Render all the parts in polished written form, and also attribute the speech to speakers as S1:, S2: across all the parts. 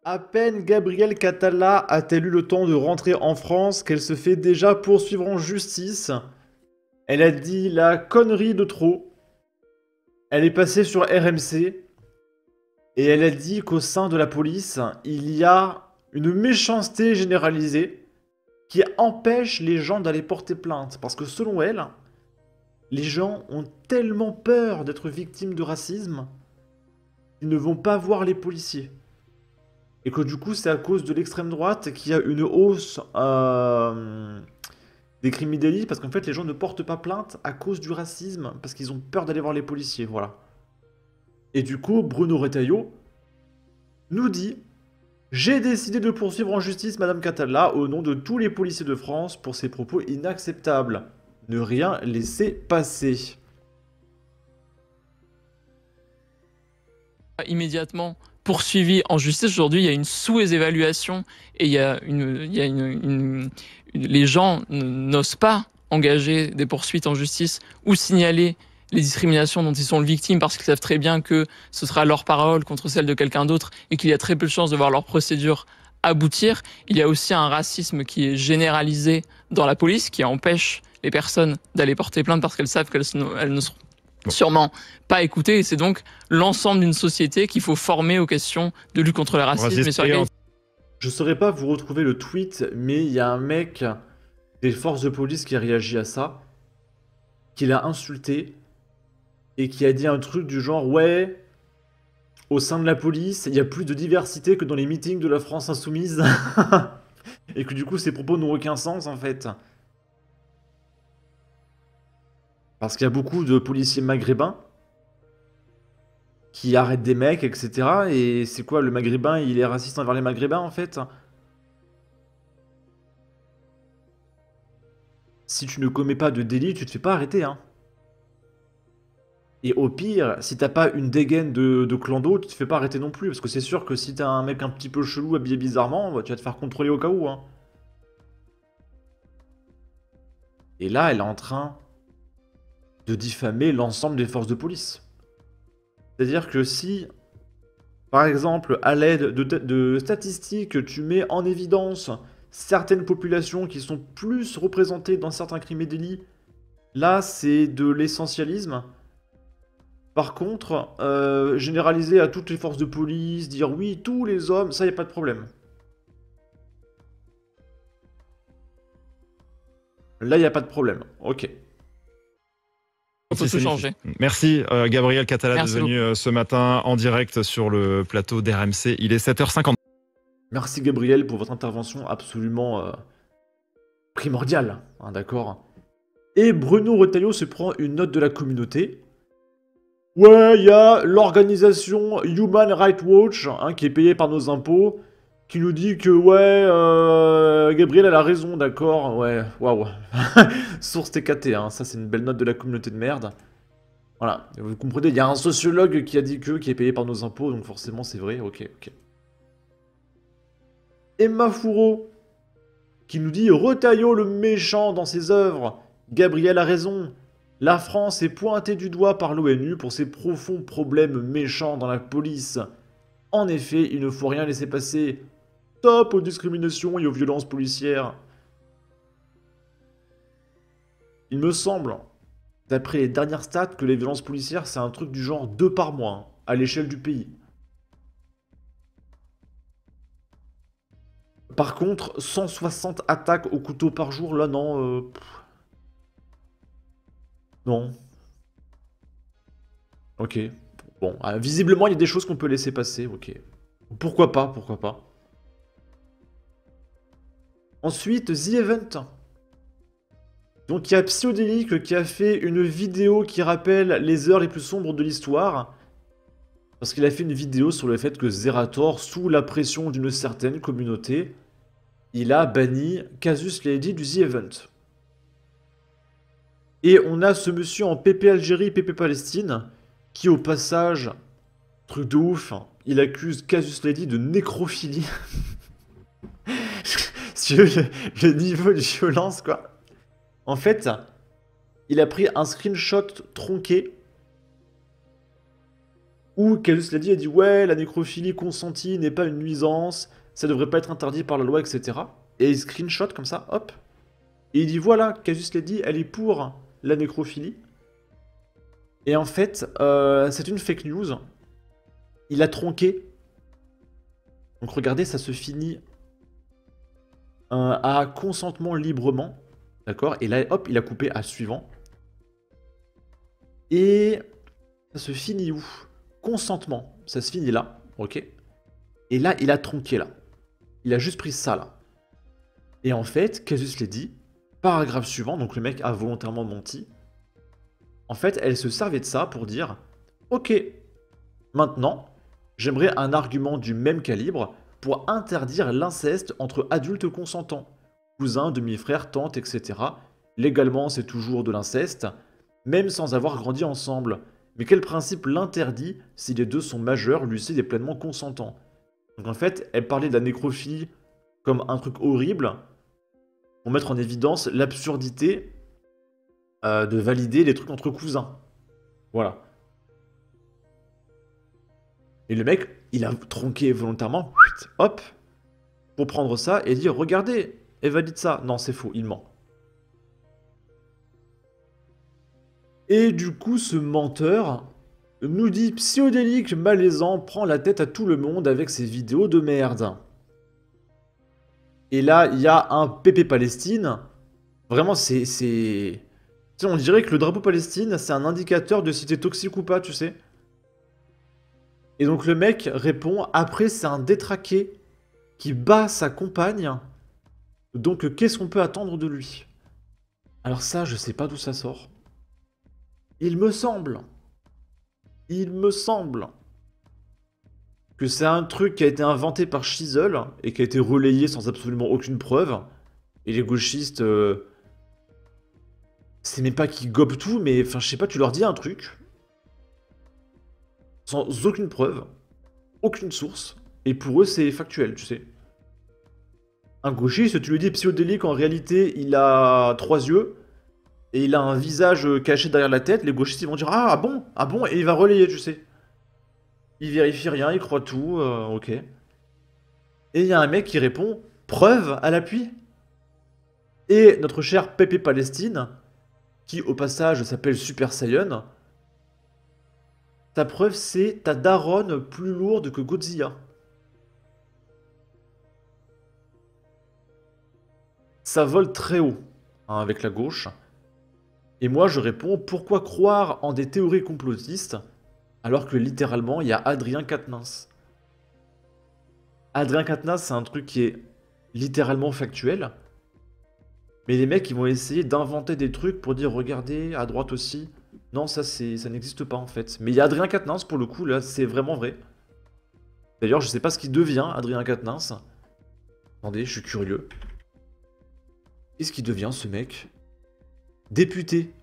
S1: À peine Gabrielle Catala a-t-elle eu le temps de rentrer en France qu'elle se fait déjà poursuivre en justice. Elle a dit la connerie de trop. Elle est passée sur RMC et elle a dit qu'au sein de la police, il y a une méchanceté généralisée qui empêche les gens d'aller porter plainte. Parce que selon elle, les gens ont tellement peur d'être victimes de racisme qu'ils ne vont pas voir les policiers. Et que du coup, c'est à cause de l'extrême droite qu'il y a une hausse des crimes et délits, parce qu'en fait, les gens ne portent pas plainte à cause du racisme, parce qu'ils ont peur d'aller voir les policiers, voilà. Et du coup, Bruno Retailleau nous dit: j'ai décidé de poursuivre en justice Madame Catala au nom de tous les policiers de France pour ses propos inacceptables. Ne rien laisser passer.
S2: Immédiatement poursuivi en justice. Aujourd'hui, il y a une sous-évaluation et les gens n'osent pas engager des poursuites en justice ou signaler les discriminations dont ils sont victimes parce qu'ils savent très bien que ce sera leur parole contre celle de quelqu'un d'autre et qu'il y a très peu de chances de voir leur procédure aboutir. Il y a aussi un racisme qui est généralisé dans la police qui empêche les personnes d'aller porter plainte parce qu'elles savent qu'elles ne seront sûrement pas écouter, et c'est donc l'ensemble d'une société qu'il faut former aux questions de lutte contre le racisme et sur lesquelles...
S1: Je saurais pas vous retrouver le tweet, mais il y a un mec des forces de police qui a réagi à ça, qui l'a insulté, et qui a dit un truc du genre: ouais, au sein de la police, il y a plus de diversité que dans les meetings de la France insoumise. Et que du coup, ces propos n'ont aucun sens en fait. Parce qu'il y a beaucoup de policiers maghrébins qui arrêtent des mecs, etc. Et c'est quoi, le maghrébin, il est raciste envers les maghrébins en fait? Si tu ne commets pas de délit, tu te fais pas arrêter, hein. Et au pire, si t'as pas une dégaine de clando, tu te fais pas arrêter non plus. Parce que c'est sûr que si t'as un mec un petit peu chelou, habillé bizarrement, bah, tu vas te faire contrôler au cas où, hein. Et là, elle est en train de diffamer l'ensemble des forces de police. C'est-à-dire que si, par exemple, à l'aide de statistiques, tu mets en évidence certaines populations qui sont plus représentées dans certains crimes et délits, là, c'est de l'essentialisme. Par contre, généraliser à toutes les forces de police, dire oui, tous les hommes, ça, y a pas de problème. Là, y a pas de problème. Ok.
S2: Il faut tout changer.
S3: Merci Gabriel Catala
S2: Merci
S3: d'être venu ce matin en direct sur le plateau d'RMC. Il est 7h50.
S1: Merci Gabriel pour votre intervention absolument primordiale, hein, d'accord. Et Bruno Retailleau se prend une note de la communauté. Ouais, il y a l'organisation Human Rights Watch, hein, qui est payée par nos impôts, qui nous dit que ouais, Gabriel a raison, d'accord, ouais, waouh. Source TKT, hein, ça c'est une belle note de la communauté de merde. Voilà, vous comprenez, il y a un sociologue qui a dit que, qui est payé par nos impôts, donc forcément c'est vrai, ok, ok. Emma Fourreau, qui nous dit: Retailleau le méchant dans ses œuvres. Gabriel a raison. La France est pointée du doigt par l'ONU pour ses profonds problèmes méchants dans la police. En effet, il ne faut rien laisser passer. Stop aux discriminations et aux violences policières. Il me semble, d'après les dernières stats, que les violences policières, c'est un truc du genre 2 par mois, hein, à l'échelle du pays. Par contre, 160 attaques au couteau par jour, là non, non. Ok. Bon, visiblement, il y a des choses qu'on peut laisser passer, ok. Pourquoi pas, pourquoi pas. Ensuite, The Event. Donc il y a Psyodélique qui a fait une vidéo qui rappelle les heures les plus sombres de l'histoire. Parce qu'il a fait une vidéo sur le fait que Zerator, sous la pression d'une certaine communauté, il a banni Casus Lady du The Event. Et on a ce monsieur en PP Algérie, PP Palestine, qui au passage, truc de ouf, hein, il accuse Casus Lady de nécrophilie. le niveau de violence, quoi. En fait, il a pris un screenshot tronqué Où Casus l'a dit, a dit ouais, la nécrophilie consentie n'est pas une nuisance, ça devrait pas être interdit par la loi, etc. Et il screenshot comme ça, hop. Et il dit voilà, Casus l'a dit, elle est pour la nécrophilie. Et en fait, c'est une fake news. Il a tronqué. Donc regardez, ça se finit à consentement librement. D'accord? Et là, hop, il a coupé à suivant. Et ça se finit où? Consentement. Ça se finit là. Ok? Et là, il a tronqué là. Il a juste pris ça là. Et en fait, Casus l'a dit, paragraphe suivant, donc le mec a volontairement menti. En fait, elle se servait de ça pour dire ok, maintenant, j'aimerais un argument du même calibre pour interdire l'inceste entre adultes consentants. Cousins, demi-frères, tantes, etc. Légalement, c'est toujours de l'inceste, même sans avoir grandi ensemble. Mais quel principe l'interdit si les deux sont majeurs, lucides et pleinement consentants? Donc en fait, elle parlait de la nécrophilie comme un truc horrible pour mettre en évidence l'absurdité de valider les trucs entre cousins. Voilà. Et le mec, il a tronqué volontairement, hop, pour prendre ça et dire regardez, elle valide ça. Non, c'est faux, il ment. Et du coup, ce menteur nous dit psychodélique malaisant prend la tête à tout le monde avec ses vidéos de merde. Et là, il y a un PP Palestine. Vraiment, c'est... Tu sais, on dirait que le drapeau Palestine, c'est un indicateur de si t'es toxique ou pas, tu sais. Et donc le mec répond, après c'est un détraqué qui bat sa compagne. Donc qu'est-ce qu'on peut attendre de lui? Alors ça, je sais pas d'où ça sort. Il me semble que c'est un truc qui a été inventé par Chisel et qui a été relayé sans absolument aucune preuve. Et les gauchistes, c'est même pas qu'ils gobent tout, mais enfin je sais pas, tu leur dis un truc sans aucune preuve, aucune source, et pour eux c'est factuel, tu sais. Un gauchiste, tu lui dis psychodélique, en réalité il a 3 yeux, et il a un visage caché derrière la tête, les gauchistes ils vont dire ah bon, et il va relayer, tu sais. Il vérifie rien, il croit tout, ok. Et il y a un mec qui répond preuve à l'appui. Et notre cher Pépé Palestine, qui au passage s'appelle Super Saiyan, ta preuve c'est ta daronne plus lourde que Godzilla. Ça vole très haut, hein, avec la gauche. Et moi je réponds, pourquoi croire en des théories complotistes alors que littéralement il y a Adrien Quatennens. Adrien Quatennens c'est un truc qui est littéralement factuel. Mais les mecs ils vont essayer d'inventer des trucs pour dire regardez à droite aussi. Non ça n'existe pas en fait. Mais il y a Adrien Quatennens pour le coup là c'est vraiment vrai. D'ailleurs je sais pas ce qu'il devient Adrien Quatennens. Attendez je suis curieux. Qu'est-ce qu'il devient ce mec? Député.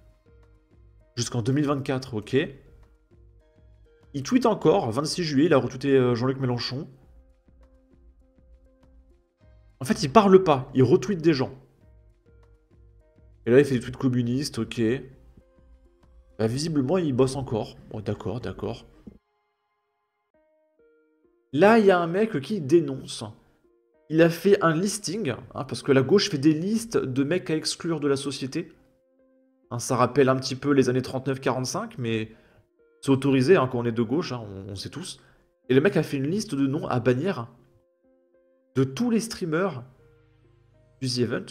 S1: Jusqu'en 2024, ok. Il tweet encore, 26 juillet, il a retweeté Jean-Luc Mélenchon. En fait, il parle pas, il retweet des gens. Et là, il fait des tweets communistes, ok. Bah, visiblement, il bosse encore. Bon, d'accord, d'accord. Là, il y a un mec qui dénonce. Il a fait un listing, hein, parce que la gauche fait des listes de mecs à exclure de la société. Hein, ça rappelle un petit peu les années 39-45, mais c'est autorisé hein, quand on est de gauche, hein, on sait tous. Et le mec a fait une liste de noms à bannir de tous les streamers du The Event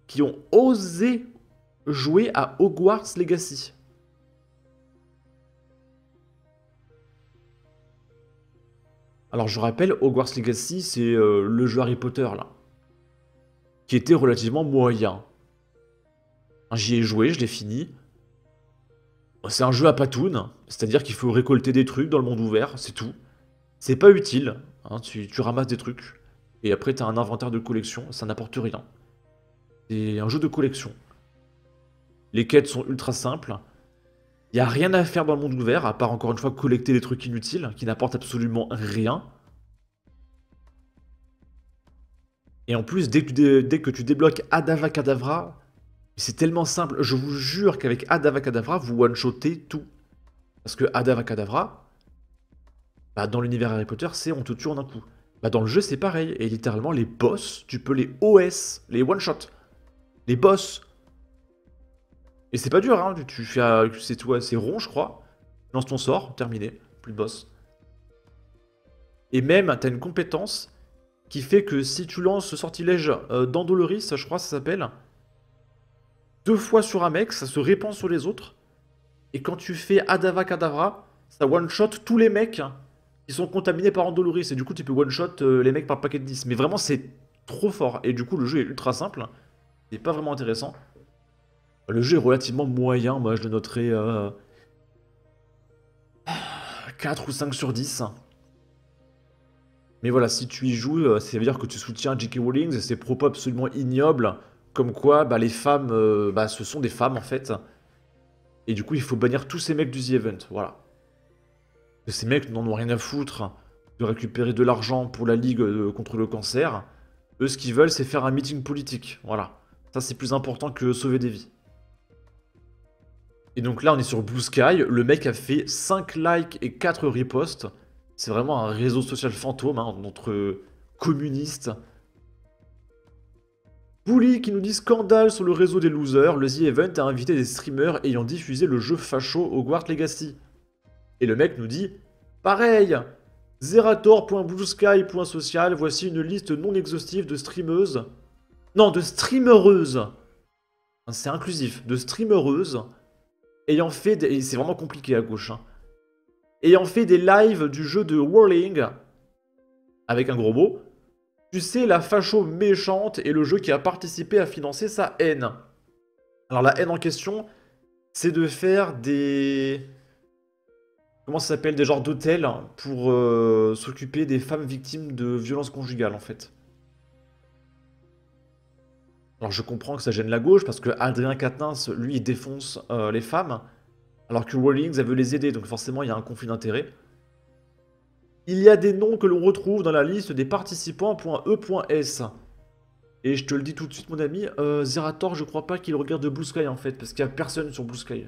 S1: qui ont osé jouer à Hogwarts Legacy. Alors je rappelle, Hogwarts Legacy, c'est le jeu Harry Potter là, qui était relativement moyen. J'y ai joué, je l'ai fini. C'est un jeu à patoune, c'est-à-dire qu'il faut récolter des trucs dans le monde ouvert, c'est tout. C'est pas utile, hein, tu ramasses des trucs, et après t'as un inventaire de collection, ça n'apporte rien. C'est un jeu de collection. Les quêtes sont ultra simples. Il n'y a rien à faire dans le monde ouvert, à part encore une fois collecter des trucs inutiles, qui n'apportent absolument rien. Et en plus, dès que tu débloques Adava Kedavra, c'est tellement simple, je vous jure qu'avec Adava Kedavra, vous one-shotez tout. Parce que Adava Kedavra, Bah, dans l'univers Harry Potter, c'est on te tue en un coup. Bah, dans le jeu, c'est pareil. Et littéralement, les boss, tu peux les OS, les one-shot. Les boss. Et c'est pas dur, hein. Tu fais. C'est tout, c'est rond, je crois. Lance ton sort, terminé. Plus de boss. Et même, t'as une compétence qui fait que si tu lances ce sortilège d'Andoloris, je crois que ça s'appelle, 2 fois sur un mec, ça se répand sur les autres. Et quand tu fais Adava Kedavra, ça one-shot tous les mecs qui sont contaminés par Andoloris. Et du coup, tu peux one-shot les mecs par paquet de 10. Mais vraiment, c'est trop fort. Et du coup, le jeu est ultra simple. C'est pas vraiment intéressant. Le jeu est relativement moyen. Moi, je le noterais 4 ou 5 sur 10. Mais voilà, si tu y joues, ça veut dire que tu soutiens J.K. Rowling et ses propos absolument ignobles. Comme quoi, bah, les femmes, ce sont des femmes en fait. Et du coup, il faut bannir tous ces mecs du The Event. Voilà. Que ces mecs n'en ont rien à foutre de récupérer de l'argent pour la Ligue contre le cancer. Eux, ce qu'ils veulent, c'est faire un meeting politique. Voilà. Ça, c'est plus important que sauver des vies. Et donc là, on est sur Blue Sky. Le mec a fait 5 likes et 4 reposts. C'est vraiment un réseau social fantôme, hein, entre communistes. Bully qui nous dit scandale sur le réseau des losers. Le The Event a invité des streamers ayant diffusé le jeu facho Hogwarts Legacy. Et le mec nous dit pareil, Zerator.bluesky.social, voici une liste non exhaustive de streameuses. Non, de streamereuses. C'est inclusif. De streamereuses ayant fait des... Et c'est vraiment compliqué à gauche. Hein. Ayant fait des lives du jeu de Whirling, avec un gros mot. Tu sais, la facho méchante et le jeu qui a participé à financer sa haine. Alors la haine en question, c'est de faire des... Comment ça s'appelle? Des genres d'hôtels pour s'occuper des femmes victimes de violences conjugales, en fait. Alors je comprends que ça gêne la gauche, parce que Adrien Quatennens, lui, il défonce les femmes, alors que Rowling, elle veut les aider, donc forcément, il y a un conflit d'intérêts. Il y a des noms que l'on retrouve dans la liste des participants .e.s. Et je te le dis tout de suite, mon ami, Zerator, je crois pas qu'il regarde Blue Sky, en fait, parce qu'il y a personne sur Blue Sky.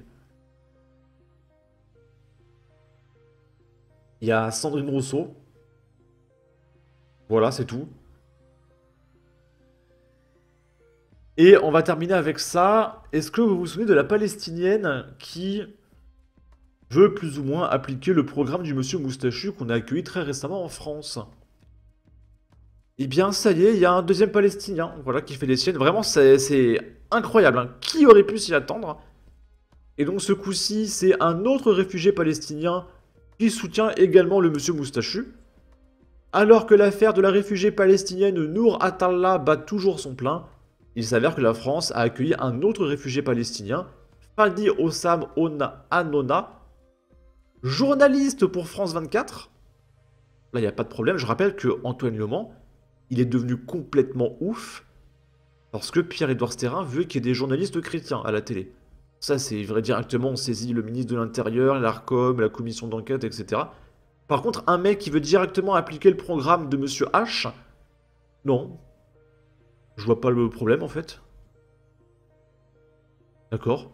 S1: Il y a Sandrine Rousseau. Voilà, c'est tout. Et on va terminer avec ça. Est-ce que vous vous souvenez de la Palestinienne qui veut plus ou moins appliquer le programme du monsieur Moustachu qu'on a accueilli très récemment en France? Eh bien, ça y est, il y a un deuxième Palestinien, voilà, qui fait les siennes. Vraiment, c'est incroyable. Hein. Qui aurait pu s'y attendre? Et donc, ce coup-ci, c'est un autre réfugié palestinien qui soutient également le monsieur Moustachu. Alors que l'affaire de la réfugiée palestinienne Nour Atallah bat toujours son plein, il s'avère que la France a accueilli un autre réfugié palestinien, Fadi Ossam Anona, journaliste pour France 24. Là, il n'y a pas de problème. Je rappelle que Antoine Lemant, il est devenu complètement ouf parce que Pierre-Édouard Stérin veut qu'il y ait des journalistes chrétiens à la télé. Ça, c'est vrai, directement, on saisit le ministre de l'Intérieur, l'ARCOM, la commission d'enquête, etc. Par contre, un mec qui veut directement appliquer le programme de Monsieur H, non. Je vois pas le problème, en fait. D'accord.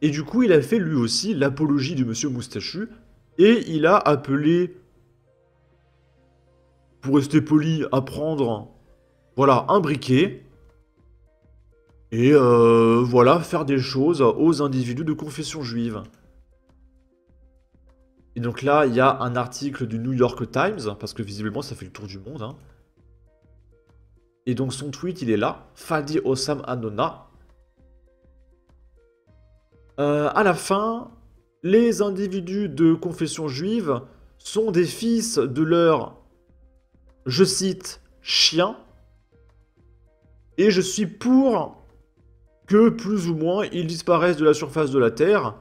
S1: Et du coup, il a fait lui aussi l'apologie de Monsieur Moustachu, et il a appelé, pour rester poli, à prendre, voilà, un briquet, et voilà, faire des choses aux individus de confession juive. Et donc là, il y a un article du New York Times, parce que visiblement, ça fait le tour du monde. Hein. Et donc son tweet, il est là. Fadi Ossam Anona. À la fin, les individus de confession juive sont des fils de leur, je cite, chien. Et je suis pour que, plus ou moins, ils disparaissent de la surface de la Terre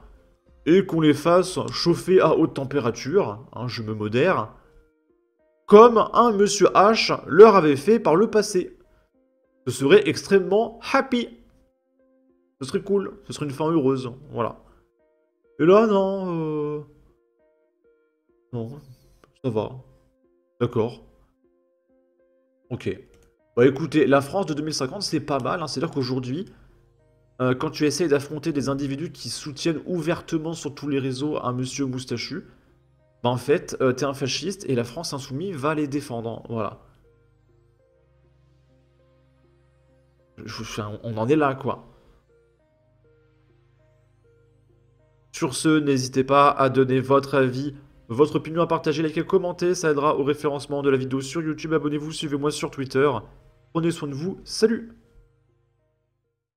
S1: et qu'on les fasse chauffer à haute température, hein, je me modère, comme un monsieur H leur avait fait par le passé. Ce serait extrêmement happy. Ce serait cool, ce serait une fin heureuse, voilà. Et là, non, non, ça va. D'accord. Ok. Bah écoutez, la France de 2050, c'est pas mal, hein. C'est-à-dire qu'aujourd'hui, quand tu essayes d'affronter des individus qui soutiennent ouvertement sur tous les réseaux un monsieur moustachu, bah en fait, t'es un fasciste et la France insoumise va les défendre. Voilà. On en est là, quoi. Sur ce, n'hésitez pas à donner votre avis, votre opinion, à partager, liker, commenter, ça aidera au référencement de la vidéo sur YouTube. Abonnez-vous, suivez-moi sur Twitter. Prenez soin de vous, salut!